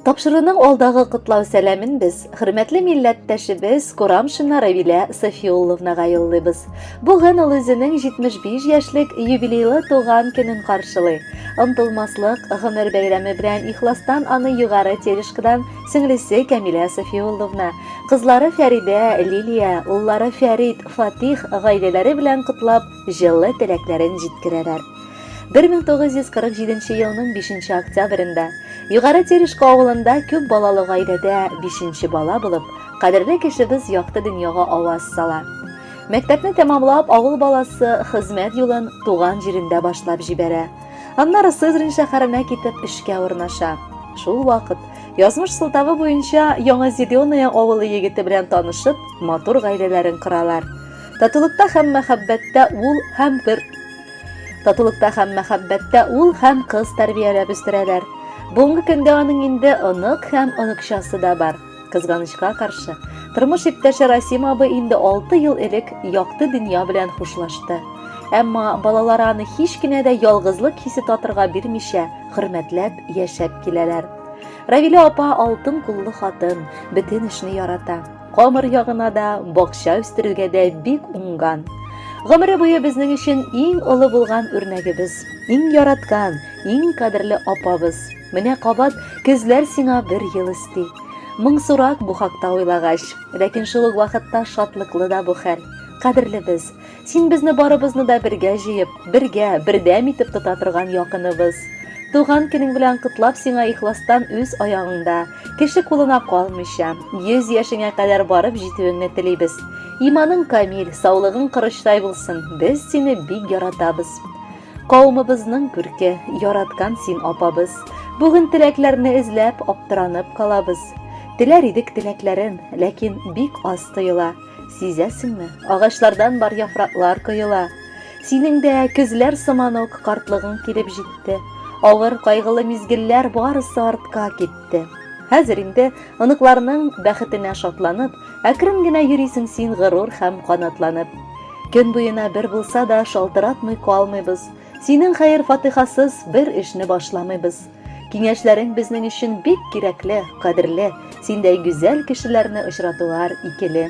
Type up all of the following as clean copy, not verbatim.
Тапшырының алдагы котлау сәламен без хөрмәтле милләттәшебез Корамшина Равилә Софиулловнага юллыйбыз. Бүген ул үзенең 75 яшьлек юбилейлы туган көнен каршылый. Ынтылмаслык гомер бәйрәме белән ихластан аны югары Терешкадан сеңлесе Камилә Софиулловна, кызлары Фәридә, Лилия, уллары Фәрид, Фатих гаиләләре белән котлап, җылы теләкләрен җиткерәләр. 1947 елның 5 октябрендә Югары Терешка авылында күп балалы гаиләдә 5нче бала булып, кадерле кешебез якты дөньяга аваз сала. Мәктәпне тәмамлап, авыл баласы хезмәт юлын туган җирендә башлап җибәрә. Аннары Сызрань шәһәренә китеп эшкә урнаша. Шул вакыт язмыш сылтавы буенча Яңа Зеленая авылы егете белән танышып, матур гаиләләрен коралар. Татулыкта һәм мәхәббәттә ул һәм кыз тәрбияләп үстерәләр. Бүгенге көндә аның инде онык һәм оныкчасы да бар. Кызганычка каршы, тормыш иптәше Расим абый инде 6 ел элек якты дөнья белән хушлашты. Әмма балалары аны һич кенә дә ялгызлык хисе татырга бирмичә, хөрмәтләп яшәп киләләр. Равилә апа алтын куллы хатын, бөтен эшне ярата. Камыр ягына да, бакча үстерүгә дә бик уңган. Гомере буе безнең өчен иң олы булган үрнәгебез, иң яраткан, иң кадерле апабыз. Менә кабат көзләр сиңа 1 ел исти. Моңсурак бу хакта уйлагач, ләкин шул ук вакытта шатлыклы да бу хәл. Кадерлебез, син безне барыбызны да бергә җыеп, бергә бердәм итеп тота торган якыныбыз. Туган көнең белән котлап сиңа ихластан үз аягыңда, кеше кулына калмыйча, 100 яшеңә кадәр барып җитүеңне телибез. Иманың камил, саулыгың кырыштай булсын. Без сине бик яратабыз. Кавымыбызның күрке, яраткан син апабыз. Бүген теләкләрне эзләп, аптыранып калабыз. Теләр идек теләкләрен, ләкин бик аз тыела. Сизәсеңме? Агачлардан бар яфраклар коела. Синең дә көзләр сыман ук картлыгың килеп җитте. Авыр кайгылы мизгелләр барысы артка китте. Хәзер инде оныкларның бәхетенә шатланып, әкрен генә йөрисең син горур һәм канатланып. Көн буена бер булса да шалтыратмый калмыйбыз. Синең хәер фатихасыз бер эшне башламыйбыз. Киңәшләрең безнең өчен бик кирәкле, кадерле. Синдәй гүзәл кешеләрне очратулар икеле.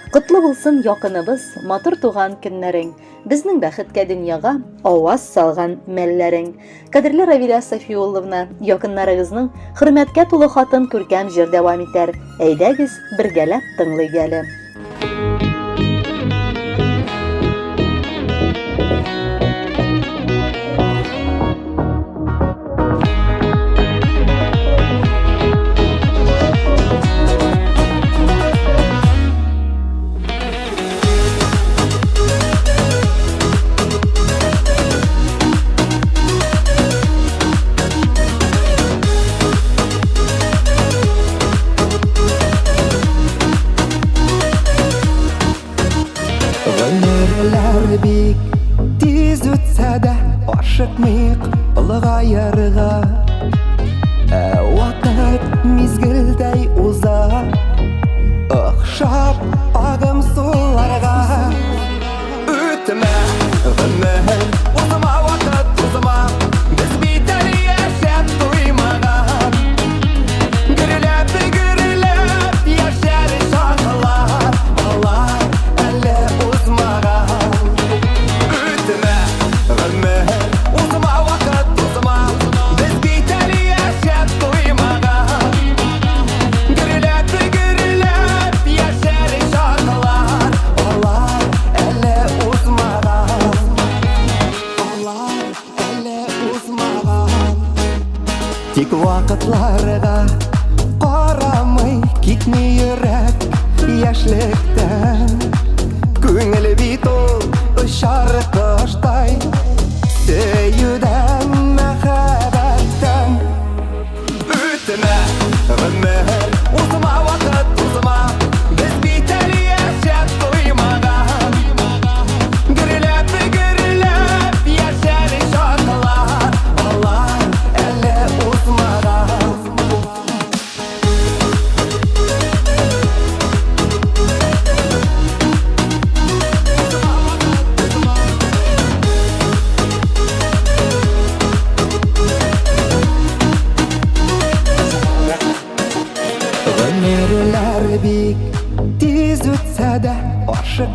Котлы булсын якыныбыз, матур туган көннәрең. Безнең бәхеткә дөньяга аваз салган мәлләрең. Кадерле Равилә Софиулловна, якыннарыгызның хөрмәткә тулы хатын күркәм җыр дәвам итәр. Әйдәгез, бергәләп тыңлыйк әле. Бик тиз үтсә дә ашыкмыйк олыга ярыга. Вакыт мизгелдәй уза, охшап агым суларга. Үтмә гомер, узма вакыт узма, без бит әле яшәп туймаган. Гөрләп яшәр шатлар, алар әле узмаган. Тик вакытларга карамый китми йөрәк яшьлектән. Күңел бит ул очар коштай, сөюдән, мәхәббәттән. Үтмә гомер, узма вакыт узма, без бит әле яшәп туймаган. Гөрләп яшәр шатлар, алар әле узмаган.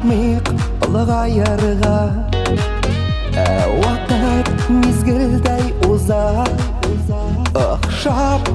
Жатмыйк ұлғайырға Вақыт мезгілдей уза Ықшап